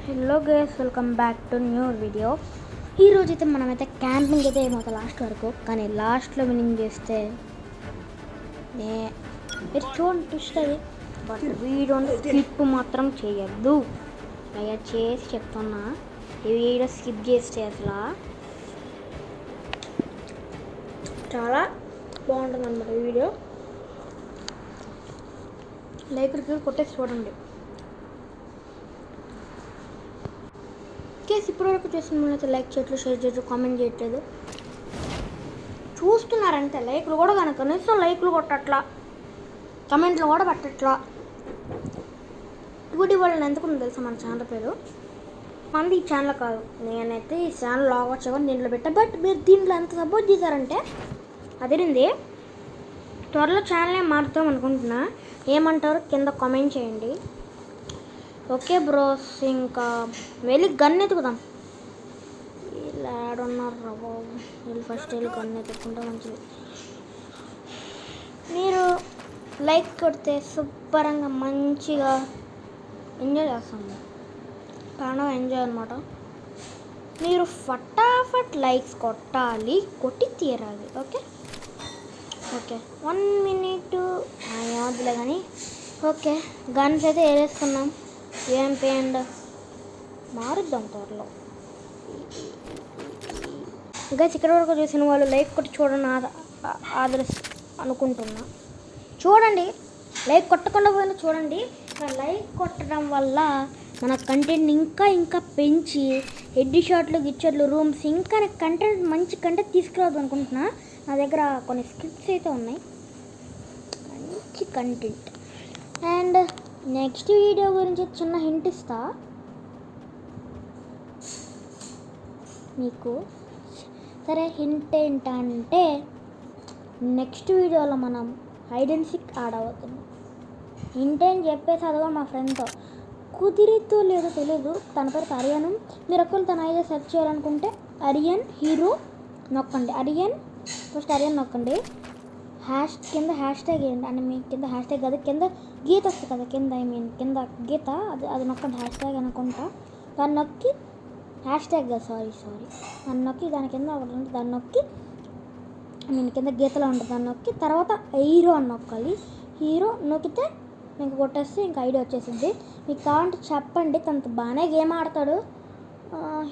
Hello guys, welcome back to new video. ఈరోజు అయితే మనమైతే క్యాంపింగ్ అయితే ఏమవుతా లాస్ట్ వరకు, కానీ లాస్ట్లో వినింగ్ చేస్తే మీరు చూడండి ట్విస్ట్ అది. బట్ వీడియోని స్కిప్ మాత్రం చేయొద్దు, దయచేసి చెప్తున్నా. ఈ వీడియో స్కిప్ చేస్తే అసలు చాలా బాగుంటుంది అన్నమాట. ఈ వీడియో లైక్కి కొట్టేసి చూడండి. కేసు ఇప్పటివరకు చేస్తున్నట్లయితే లైక్ చేయట్లేదు, షేర్ చేయట్లేదు, కామెంట్ చేయట్లేదు. చూస్తున్నారంటే లైక్లు కూడా కనుక కనీసం లైక్లు కొట్టట్లా, కమెంట్లు కూడా పెట్టట్లా. టూడీ వాళ్ళని ఎందుకు తెలుసా మన ఛానల్ పేరు? మనది ఈ ఛానల్ కాదు. నేనైతే ఈ ఛానల్ లాగ్ వచ్చామని దీంట్లో పెట్టా. బట్ మీరు దీంట్లో ఎంత సపోర్ట్ చేశారంటే అదేంది, త్వరలో ఛానలే మారుతాం అనుకుంటున్నా. ఏమంటారు కింద కామెంట్ చేయండి. ఓకే బ్రోస్, ఇంకా వెళ్ళి గన్ ఎత్తుకుదాం. వీళ్ళు ఆడున్నారు రా బాబు, వీళ్ళు ఫస్ట్ వెళ్ళి గన్ ఎత్తుకుంటే మంచిది. మీరు లైక్ కొడితే సూపరంగా మంచిగా ఎంజాయ్ చేస్తాము. ప్రాణం ఎంజాయ్ అనమాట. మీరు ఫటాఫట్ లైక్స్ కొట్టాలి, కొట్టి తీరాలి. ఓకే ఓకే 1 minute వద్దులే కానీ. ఓకే గన్స్ అయితే వేసుకున్నాం. ఏంపి అండ్ మారుద్దాం త్వరలో. ఇంకా ఇక్కడ వరకు చూసిన వాళ్ళు లైక్ కొట్టి చూడండి, అనుకుంటున్నా. చూడండి, లైక్ కొట్టకుండా పోయినా చూడండి. లైక్ కొట్టడం వల్ల మన కంటెంట్ ఇంకా ఇంకా పెంచి హెడ్ షాట్లు, గిచ్చర్లు, రూమ్స్ ఇంకా కంటెంట్ మంచి కంటెంట్ తీసుకురావద్దు అనుకుంటున్నా. నా దగ్గర కొన్ని స్క్రిప్ట్స్ అయితే ఉన్నాయి, మంచి కంటెంట్. అండ్ నెక్స్ట్ వీడియో గురించి చిన్న హింట్ ఇస్తా మీకు. సరే, హింట్ ఏంటంటే నెక్స్ట్ వీడియోలో మనం హైడ్ అండ్ సీక్ ఆడబోతున్నాం. హింట్ అని చెప్పేసి అదిగో మా ఫ్రెండ్తో కుదిరితో లేదో తెలియదు. తన పేరు అరియన్. మీరు ఒక్కరు తన అయితే సెర్చ్ చేయాలనుకుంటే అరియన్ హీరో నొక్కండి. ఫస్ట్ అరియన్ నొక్కండి. కింద హ్యాష్ ట్యాగ్ వేయండి. అంటే మీ కింద హ్యాష్ ట్యాగ్ కాదు, కింద గీత వస్తుంది కదా, కింద గీత, అది నొక్కండి. హ్యాష్ ట్యాగ్ అనుకుంటా. దాన్ని నొక్కి హ్యాష్ ట్యాగ్ కదా, సారీ దాన్ని నొక్కి దాని కింద ఒకటి ఉంటుంది, దాన్ని నొక్కి కింద గీతలో ఉంటుంది, దాన్ని నొక్కి తర్వాత హీరో అని నొక్కాలి. హీరో నొక్కితే మీకు కొట్టేస్తే ఇంకా ఐడియా వచ్చేసింది. మీకు కావాలంటే చెప్పండి. తనతో బాగానే గేమ్ ఆడతాడు.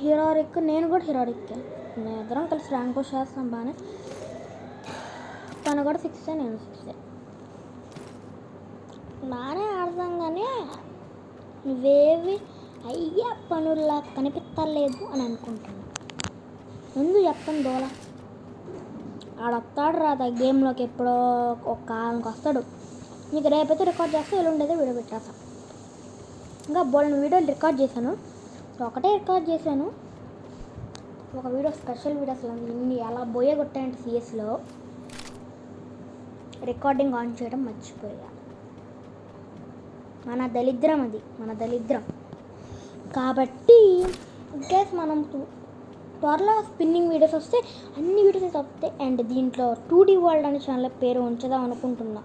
హీరోరిక్, నేను కూడా హీరోరిక్. నేను ఇద్దరం కలిసి ర్యాంక్ పుష్ చేస్తాం బాగానే. తను కూడా 6, నేను 6. బాగానే ఆడతాం, కానీ నువ్వేవి అయ్యా పనుల్లా కనిపించలేదు అని అనుకుంటున్నాను. ఎందుకు చెప్తాను దోల. ఆడొస్తాడు రాదా గేమ్లోకి, ఎప్పుడో ఒక కాలంకి వస్తాడు. నీకు రేపైతే రికార్డ్ చేస్తే ఎల్లుండైతే వీడియో పెట్టేస్తాను. ఇంకా బోల్ని వీడియోలు రికార్డ్ చేశాను, ఒకటే రికార్డ్ చేశాను. ఒక వీడియో స్పెషల్ వీడియో అసలు ఇన్ని ఎలా బోయే కొట్టాయంటే సిఎస్లో రికార్డింగ్ ఆన్ చేయడం మర్చిపోయా. మన దరిద్రం కాబట్టి ఇంకేస్ మనం త్వరలో స్పిన్నింగ్ వీడియోస్ వస్తే అన్ని వీడియోస్ వస్తాయి. అండ్ దీంట్లో 2D వరల్డ్ అనే ఛానల్ పేరు ఉంచుదాం అనుకుంటున్నా.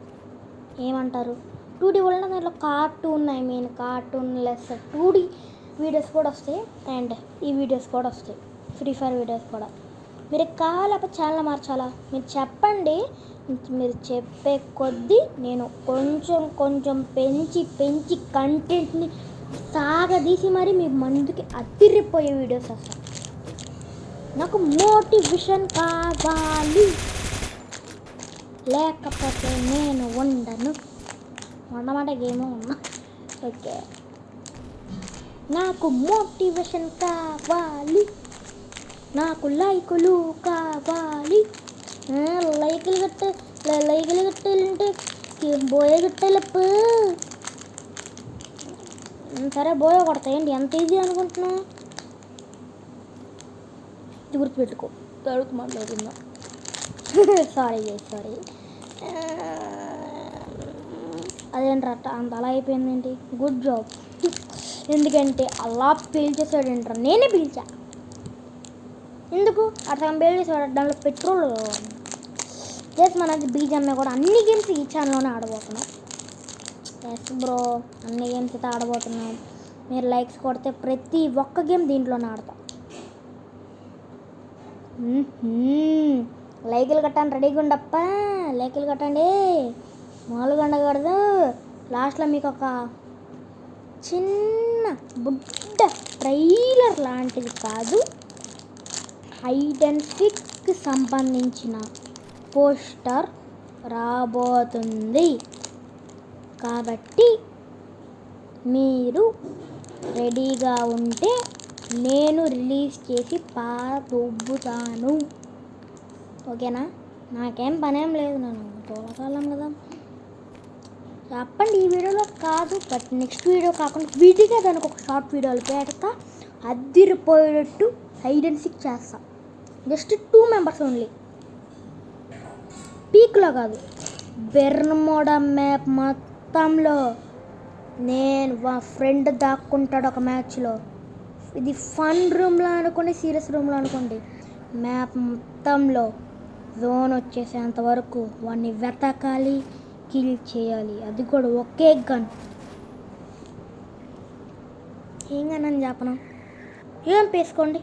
ఏమంటారు? 2D వరల్డ్ దాంట్లో కార్టూన్ లెస్ 2D వీడియోస్ కూడా వస్తాయి. అండ్ ఈ వీడియోస్ కూడా వస్తాయి, ఫ్రీ ఫైర్ వీడియోస్ కూడా. మీరు కావాలప్పుడు ఛానల్ మార్చాలా మీరు చెప్పండి. మీరు చెప్పే కొద్దీ నేను కొంచెం పెంచి కంటెంట్ని సాగదీసి మరి మీ ముందుకి అదిరిపోయే వీడియోస్ వస్తాయి. నాకు మోటివేషన్ కావాలి, లేకపోతే నేను ఉండమంటే గేమ్లో ఉన్నా. ఓకే, నాకు మోటివేషన్ కావాలి, నాకు లైకులు కావాలి. లైకులు కట్టాలంటే బోయ కట్టాలప్పు. సరే బోయ కొడతాయండి, ఎంత ఈజీ అనుకుంటున్నా. గుర్తుపెట్టుకో, తడుకు మాట్లాడుతుందా. సారీ అదేంట్రా అంత అలా అయిపోయిందేంటి? Good job. ఎందుకంటే అలా పీల్చేసాడేంట్రా, నేనే పీల్చా. ఎందుకు అట్లా పీల్చేసాడు? దాంట్లో పెట్రోల్ చేసి మనకి బీజమ్మే కూడా అన్ని గేమ్స్ ఈ ఛానల్లోనే ఆడబోతున్నాం. ఎస్ బ్రో, అన్ని గేమ్స్ అయితే ఆడబోతున్నాం. మీరు లైక్స్ కొడితే ప్రతి ఒక్క గేమ్ దీంట్లోనే ఆడతాం. లైకులు కట్టండి, రెడీగా ఉండప్ప. లైకులు కట్టండి, మామూలుగా ఉండకూడదు. లాస్ట్లో మీకు ఒక చిన్న బుడ్డ ట్రైలర్ లాంటిది కాదు, హైడ్ అండ్ సీక్కి సంబంధించిన పోస్టర్ రాబోతుంది. కాబట్టి మీరు రెడీగా ఉంటే నేను రిలీజ్ చేసి దొబ్బుతాను. ఓకేనా? నాకేం పనేం లేదు, నేను తోలకాలం కదా. చెప్పండి, ఈ వీడియోలో కాదు, బట్ నెక్స్ట్ వీడియో కాకుండా విడిగా దానికి ఒక షార్ట్ వీడియోలు పెడతా. అదిరిపోయేటట్టు హైడ్ అండ్ సీక్ చేస్తా. Just 2 members only. పీక్లో కాదు, బెర్ముడా మ్యాప్ మొత్తంలో నేను మా ఫ్రెండ్ దాక్కుంటాడు ఒక మ్యాచ్లో. ఇది ఫన్ రూమ్లో అనుకోండి, సీరియస్ రూమ్లో అనుకోండి, మ్యాప్ మొత్తంలో జోన్ వచ్చేసేంత వరకు వాడిని వెతకాలి, కిల్ చేయాలి. అది కూడా ఒకే గన్. ఏం గన్ చెప్పను, ఏం పేసుకోండి.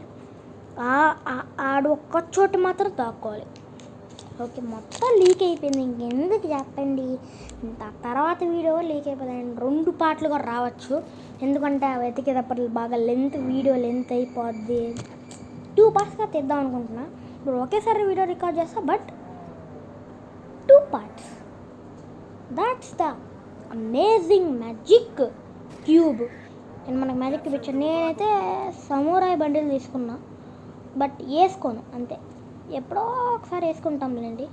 ఆడు ఒక్క చోటు మాత్రం దాక్కోవాలి. ఓకే, మొత్తం లీక్ అయిపోయింది, ఇంకెందుకు చెప్పండి. తర్వాత వీడియో లీక్ అయిపోయింది. 2 పార్ట్లు కూడా రావచ్చు, ఎందుకంటే అవి వెతికేటప్పుడు బాగా వీడియో లెంత్ అయిపోద్ది. 2 పార్ట్స్గా తెద్దాం అనుకుంటున్నా. ఇప్పుడు ఒకేసారి వీడియో రికార్డ్ చేస్తా, but 2 parts. That's the amazing magic cube. నేను మనకు మ్యాజిక్ క్యూబ్ ఇచ్చాను. నేనైతే సమూరాయ్ బండిల్ తీసుకున్నా, బట్ వేసుకోను అంతే. ఎప్పుడో ఒకసారి వేసుకుంటాంలేండి,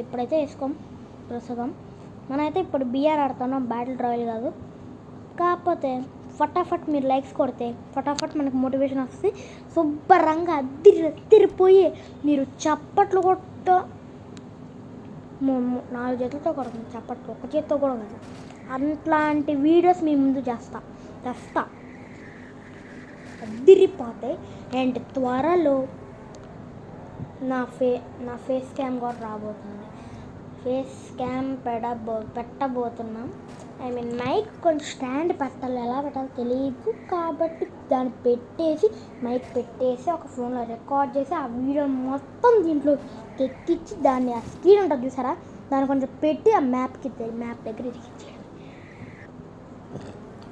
ఎప్పుడైతే వేసుకోం ప్రస్తుతం. మనమైతే ఇప్పుడు బిఆర్ ఆడుతున్నాం, బ్యాటిల్ రాయల్ కాదు. కాకపోతే ఫటాఫట్ మీరు లైక్స్ కొడితే ఫటాఫట్ మనకు మోటివేషన్ వస్తుంది. శుభ్రంగా అద్దిరిపోయి మీరు చప్పట్లు 4 చేతులతో కొడుతుంది చప్పట్లు, 1 చేతితో కూడా కాదు. అట్లాంటి వీడియోస్ మీ ముందు తెస్తా అద్దిరిపోతాయి. అండ్ త్వరలో నా ఫేస్ క్యామ్ కూడా రాబోతుంది. ఫేస్ క్యామ్ పెట్టబోతున్నాం. ఐ మీన్ మైక్ కొంచెం స్టాండ్ పెట్టాలి, ఎలా పెట్టాలో తెలియదు. కాబట్టి దాన్ని పెట్టేసి మైక్ పెట్టేసి ఒక ఫోన్లో రికార్డ్ చేసి ఆ వీడియో మొత్తం దీంట్లో ఎక్కించి దాన్ని ఆ స్క్రీన్ ఉంటుంది చూసారా, దాన్ని కొంచెం పెట్టి ఆ మ్యాప్ దగ్గర ఎక్కించేయాలి.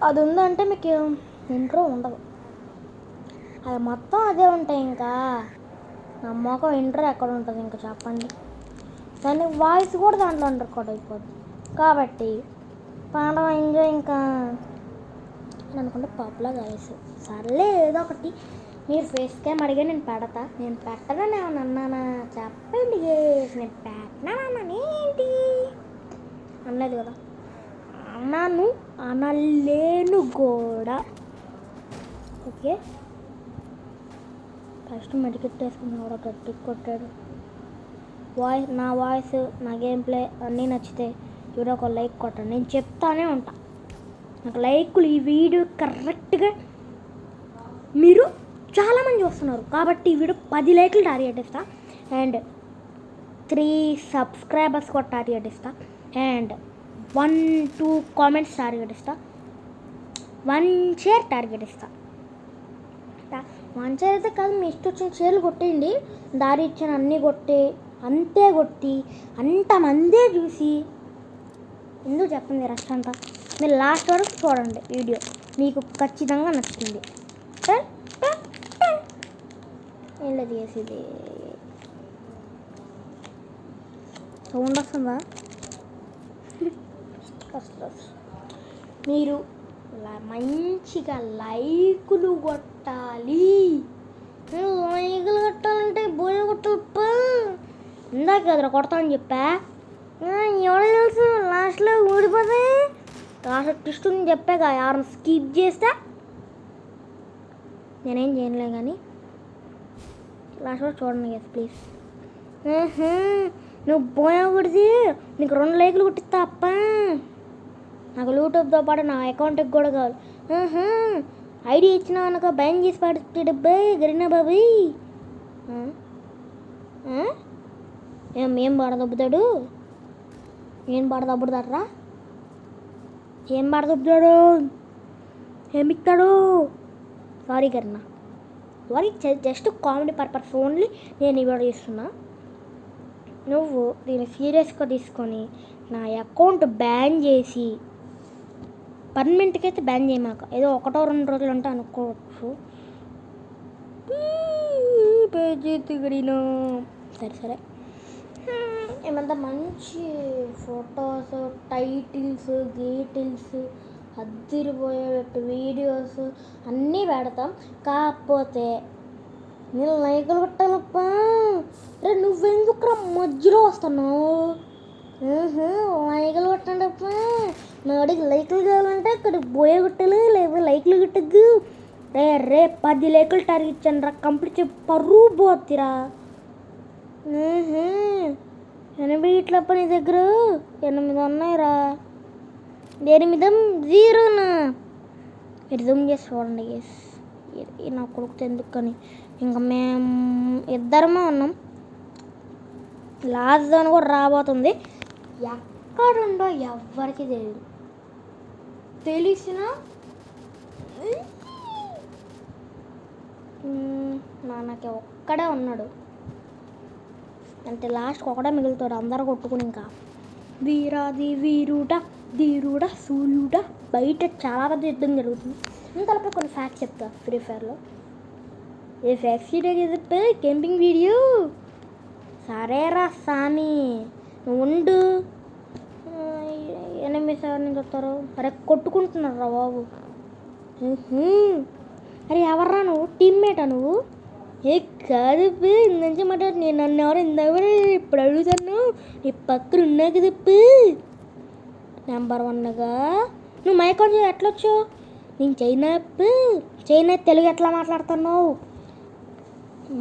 అది ఉందంటే మీకు ఇంట్రో ఉండదు, అది మొత్తం అదే ఉంటాయి. ఇంకా నా మొఖం ఇంట్రో ఎక్కడ ఉంటుంది ఇంకా చెప్పండి. దాని వాయిస్ కూడా దాంట్లో రికార్డ్ అయిపోద్ది. కాబట్టి పాడడం ఎంజాయ్ ఇంకా అని అనుకుంటే పబ్లో కలిసి సర్లే ఏదో ఒకటి. మీరు ఫేస్ క్యామ్ అడిగే నేను పెడతా. నేను పెట్టనని ఏమన్నా అన్నానా చెప్పండి. నేను పెట్టినానని ఏంటి అనలేదు కదా, అన్నాను, అనలేను కూడా. ఓకే, ఫస్ట్ మెడికెట్ వేసుకున్నా కూడా గట్టి కొట్టాడు. నా వాయిస్ నా గేమ్ ప్లే అన్నీ నచ్చితే వీడియో ఒక లైక్ కొట్టండి. నేను చెప్తానే ఉంటా, నాకు లైకులు ఈ వీడియో కరెక్ట్గా మీరు చాలామంది చూస్తున్నారు కాబట్టి ఈ వీడియో 10 లైకులు టార్గెట్ ఇస్తా. అండ్ 3 సబ్స్క్రైబర్స్ కూడా టార్గెట్ ఇస్తా. అండ్ 1-2 కామెంట్స్ టార్గెట్ ఇస్తా. 1 షేర్ టార్గెట్ ఇస్తా. 1 షేర్ అయితే కాదు, మీ ఇష్టం వచ్చిన షేర్లు కొట్టేయండి. దారి ఇచ్చిన అన్నీ కొట్టి అంతమందే చూసి ఎందుకు చెప్పండి రష్ అంతా. మీరు లాస్ట్ వరకు చూడండి వీడియో, మీకు ఖచ్చితంగా నచ్చుతుంది. ఏంటో చేసేది సౌండ్ వస్తుందా? మీరు మంచిగా లైకులు కొట్టాలి. లైకులు కొట్టాలంటే బోయ కొట్టాలప్ప. ఇందాక కదరా కొడతామని చెప్పా, ఎవరు తెలుసు లాస్ట్లో ఊడిపోతే. లాస్ట్ ట్విస్ట్ అని చెప్పాక ఎవరిని స్కిప్ చేస్తా నేనేం చేయనులే, కానీ లాస్ట్లో చూడండి కదా ప్లీజ్. నువ్వు బోయా కొడితే నీకు 2 లైకులు కొట్టిస్తా అప్ప. నాకు యూట్యూబ్తో పాటు నా అకౌంట్కి కూడా కావాలి. ఐడి ఇచ్చినా అనుకో బ్యాన్ చేసి పడుతుంది డబ్బాయి గరినా బాబాయ్. ఏం బాడదబ్బుతాడు, ఏం బాడదబ్బుతాడరా, ఏం బాడదబ్బుతాడు, ఏమిస్తాడు? సారీ కన్నా, sorry, just comedy purpose only నేను ఇవాళ చేస్తున్నా. నువ్వు దీన్ని సీరియస్గా తీసుకొని నా అకౌంట్ బ్యాన్ చేసి, పర్మనెంట్కి అయితే బ్యాన్ చేయమాక, ఏదో 1-2 రోజులు అంటే అనుకోవచ్చు. పేజీతిగడినా సరే ఏమంతా మంచి ఫొటోస్, టైటిల్స్, గీటిల్స్, అద్దిరిపోయేటట్టు వీడియోస్ అన్నీ పెడతాం. కాకపోతే నేను లైకులు కొట్టాలప్ప. రే నువ్వెందుకు మధ్యలో వస్తున్నావు? లైకులు కొట్టండి అప్ప. నాడికి లైకులు కావాలంటే అక్కడ బోయ కొట్టాలి, లేకపోతే లైకులు కొట్టద్దు. రే 10 లైకులు టార్గెట్ ఇచ్చాను రా, కంప్లీట్ పరువు పోతిరా. 8 ఇట్లప్ప నీ దగ్గర 8 ఉన్నాయిరా. 8 0నా. రిజూమ్ చేసి చూడండి. నా కొడుకుతో ఎందుకు కానీ ఇంకా మేము ఇద్దరమే ఉన్నాం. లాస్ట్ జోన్ కూడా రాబోతుంది. ఎక్కడుండో ఎవ్వరికి తెలియదు. తెలిసిన నాన్నకి ఒక్కడే ఉన్నాడు అంటే లాస్ట్కి ఒకడే మిగులుతాడు. అందరూ కొట్టుకుని ఇంకా వీరాది వీరుడా ధీరుడా సూర్యుడా. బయట చాలా పెద్ద యుద్ధం జరుగుతుంది. ఇంతలోపే కొన్ని ఫ్యాక్ట్స్ చెప్తా. ఫ్రీ ఫైర్లో ఏ ఫ్యాక్ట్స్ చెప్పే క్యాంపింగ్ వీడియో. సరేరా సామి నువ్వు ఉండు. 8 సార్ నుంచి వస్తారు. అరే కొట్టుకుంటున్నారు రా బాబు. అరే ఎవర్రా నువ్వు? టీమ్మేటా నువ్వు? ఏ కాదు ఇంత మాట్లాడు. నేను నన్ను ఎవరు ఇందాక ఇప్పుడు అడుగుతాను. నీ పక్కన ఉన్నా కదా నెంబర్ 1గా. నువ్వు మైకాన్ ఎట్లా వచ్చావు? నేను చైనా తెలుగు ఎట్లా మాట్లాడుతున్నావు?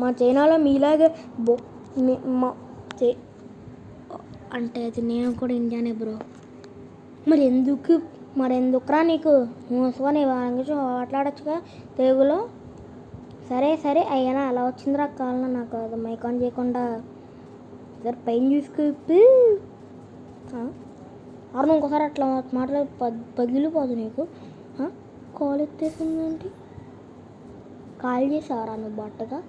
మా చైనాలో మీలాగా అంటే అది నేను కూడా ఇండియానే బ్రో. మరెందుకురా నీకు మూసుకొని లాంగ్వేజ్ మాట్లాడచ్చుగా తెలుగులో. సరే అయ్యానా అలా వచ్చిందిరా కావాలన్నా నాకు అది మైక్ ఆన్ చేయకుండా. సరే పైన చూసుకో. అవును ఇంకోసారి అట్లా మాట్లాడి పగిలిపోదు నీకు. కాల్ ఎత్తేసిందేంటి? కాల్ చేసావరా నువ్వు బట్టగా?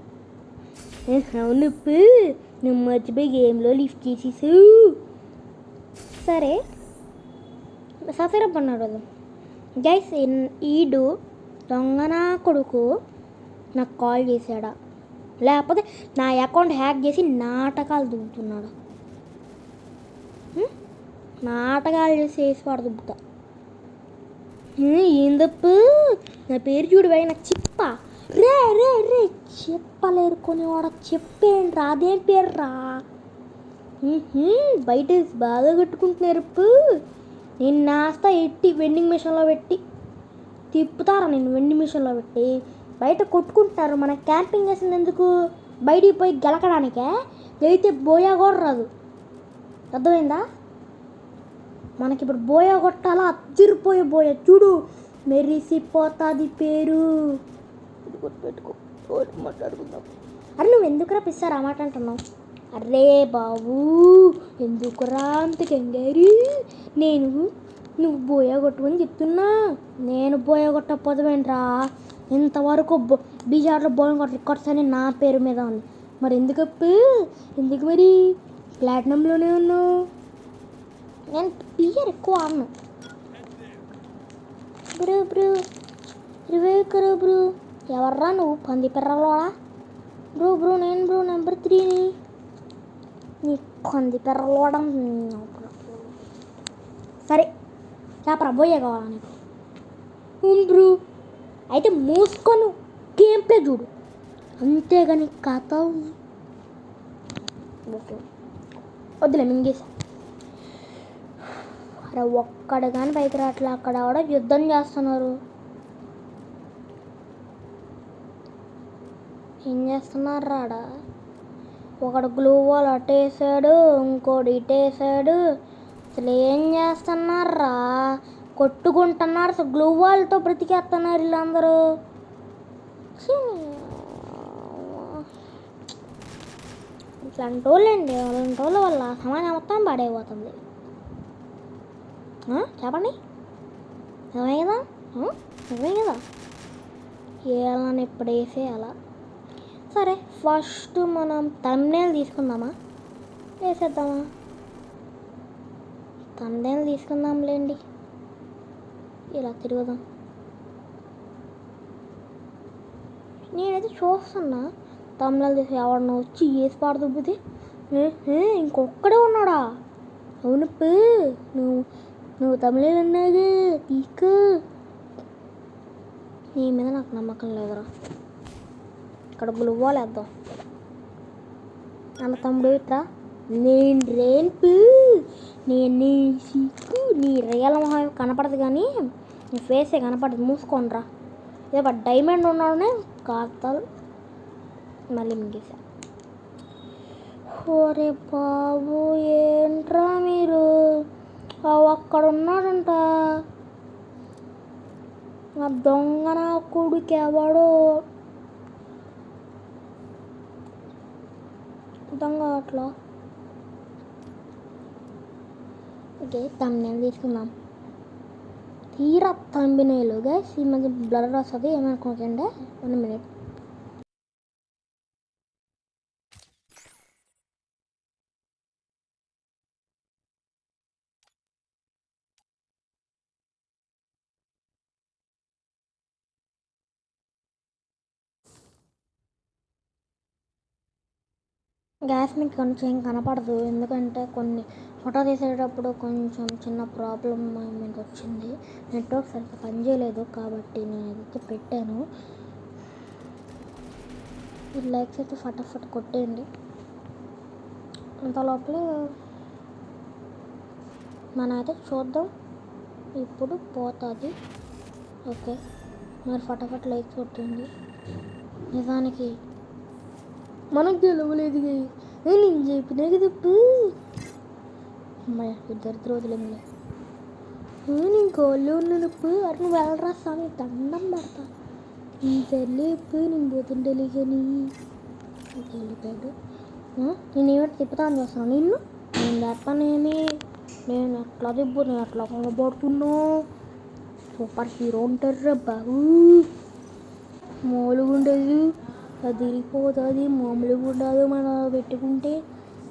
అవును నువ్వు మర్చిపోయి గేమ్లో లిఫ్ట్ చేసేసావు. సరే సఫీరప్ అన్నాడు గైస్. ఈడు దొంగనా కొడుకు నాకు కాల్ చేశాడా, లేకపోతే నా అకౌంట్ హ్యాక్ చేసి నాటకాలు దుబ్బుతున్నాడు? నాటకాలు చేసి వేసివాడు దుబ్బుతా. ఏం తప్పు? నా పేరు చూడు పోయి నాకు చిప్ప. రే చెప్పలేరుకునేవాడ చెప్పేంట్రా? అదేం పేరు రా? బయట బాగా కట్టుకుంటున్నారు. నేను నాస్తా ఎట్టి వెండింగ్ మిషన్లో పెట్టి తిప్పుతారా? నేను వెండింగ్ మిషన్లో పెట్టి బయట కొట్టుకుంటున్నారు. మన క్యాంపింగ్ చేసింది ఎందుకు? బయటికి పోయి గెలకడానికే. గెలితే బోయా కూడా రాదు. అర్థమైందా? మనకి ఇప్పుడు బోయా కొట్టాలా? అచ్చిరిపోయే బోయా చూడు, మెరిసిపోతుంది పేరు. పెట్టుకో మాట్లాడుకుందాం. అరే నువ్వు ఎందుకురా పిస్తారు ఆ మాట అంటున్నావు? అరే బాబు ఎందుకురా అంత కంగారు? నువ్వు బోయా కొట్టుకొని చెప్తున్నా. నేను బోయా కొట్టకపోదేంట్రా? ఇంతవరకు బీహార్లో బోయం కొట్ట రికార్డ్స్ అని నా పేరు మీద ఉంది. మరి ఎందుకు మరి ప్లాటినంలోనే ఉన్నావు? నేను పియర్ ఎక్కువ ఆడను బ్రో. రివేకరా బ్రో. ఎవర్రా నువ్వు? పంది పెర్రలోడా? బ్రో నేను నెంబర్ 3ని. నీ పంది పెర్రలోడం. సరే చెప్పరా బోయే కావాలా నీకు? బ్రో అయితే మూసుకొని గేమ్ ప్లే చూడు, అంతేగాని కథ వద్దులే మింగేసా. అరే ఒక్కడు కానీ పైకి రావట్లే. అక్కడ కూడా యుద్ధం చేస్తున్నారు. ఏం చేస్తున్నారు రాడ? ఒకడు గ్లూ వాల్ అట్టేసాడు, ఇంకోటి ఇటేసాడు. అసలు ఏం చేస్తున్నారా? కొట్టుకుంటున్నారు. అసలు గ్లూ వాల్తో బ్రతికేస్తున్నారు వీళ్ళందరూ. ఇట్లాంటి వాళ్ళండి, అలాంటి వాళ్ళ వల్ల సమాజం మొత్తం పాడైపోతుంది. చెప్పండి, అర్థమయ్యేదా? అవే కదా వేయాలని ఎప్పుడు వేసేయాలా. సరే ఫస్ట్ మనం థంబ్నెయిల్ తీసుకుందామా వేసేద్దామా? థంబ్నెయిల్ తీసుకుందాంలేండి. ఇలా తిరుగుదాం. నేనైతే చూస్తున్నా థంబ్నెయిల్ తీసి ఎవడన్నా వచ్చి వేసి పాడుతుబ్బితే ఇంకొక్కడే ఉన్నాడా? అవును నువ్వు నువ్వు థంబ్నెయిల్ అన్నాగా తీసుకో. నీ మీద నాకు నమ్మకం లేదురా. ఇక్కడ గ్లూవాల్ వేద్దాం. అన్న తమ్ముడు ఇట్రా. నేను రేన్పు నేను సిక్కు నీ రియల్ మొహం కనపడదు కానీ నీ ఫేసే కనపడదు. మూసుకోనరా. ఇదే డైమండ్ ఉన్నాడనే కాస్తాలు మళ్ళీ మింగేసా. ఓరే బాబు ఏంట్రా మీరు అక్కడ ఉన్నాడంట ఆ దొంగ నా కొడుకు ఎవడో దొంగ అట్లా. ఓకే థంబ్నెయిల్ తీసుకుందాం. తీరా థంబ్నెయిల్ గైస్ ఈ మధ్య బ్లర్ వస్తుంది ఏమనుకోకండి. 1 minute. గ్యాస్ మీకు కొంచెం ఏం కనపడదు ఎందుకంటే కొన్ని ఫోటో తీసేటప్పుడు కొంచెం చిన్న ప్రాబ్లం మీకు వచ్చింది. నెట్వర్క్ సరిగ్గా పనిచేయలేదు కాబట్టి నేను ఏదైతే పెట్టాను. ఈ లైక్స్ అయితే ఫటాఫట్ కొట్టేయండి. అంత లోపల మనం అయితే చూద్దాం. ఇప్పుడు పోతుంది. ఓకే మరి ఫటాఫట్ లైక్స్ కొట్టండి. నిజానికి మనకు గెలవలేదు నేను చెప్పినా కదప్పు. అమ్మాయి ఇద్దరు రోజులేంలే. నేను గోల్లో ఉన్నానప్పు అటు నువ్వు వెళ్ళరా స్వామి దండం పడతా. నీ తల్లిప్పు నేను పోతుండేలే కానీ వెళ్ళిపోయాడు. నేను ఏమిటి తిప్పుతాను చూస్తాను నిన్ను. నేను లేకపోనేమి నేను ఎట్లా తిప్పు నేను ఎట్లా కొనబడుతున్నా. సూపర్ హీరో ఉంటారు బాబు. మామూలుగా ఉండదు అది తిరిగిపోతుంది. మామూలుగా ఉండదు మనం పెట్టుకుంటే.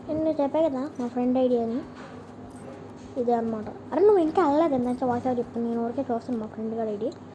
నేను చెప్పా కదా మా ఫ్రెండ్ ఐడియాని ఇదే అనమాట. అరే నువ్వు ఇంకా వెళ్ళలేదు ఎంత వాయిస్ చెప్పాను. నేను ఊరికే చూస్తాను మా ఫ్రెండ్ గారి ఐడి.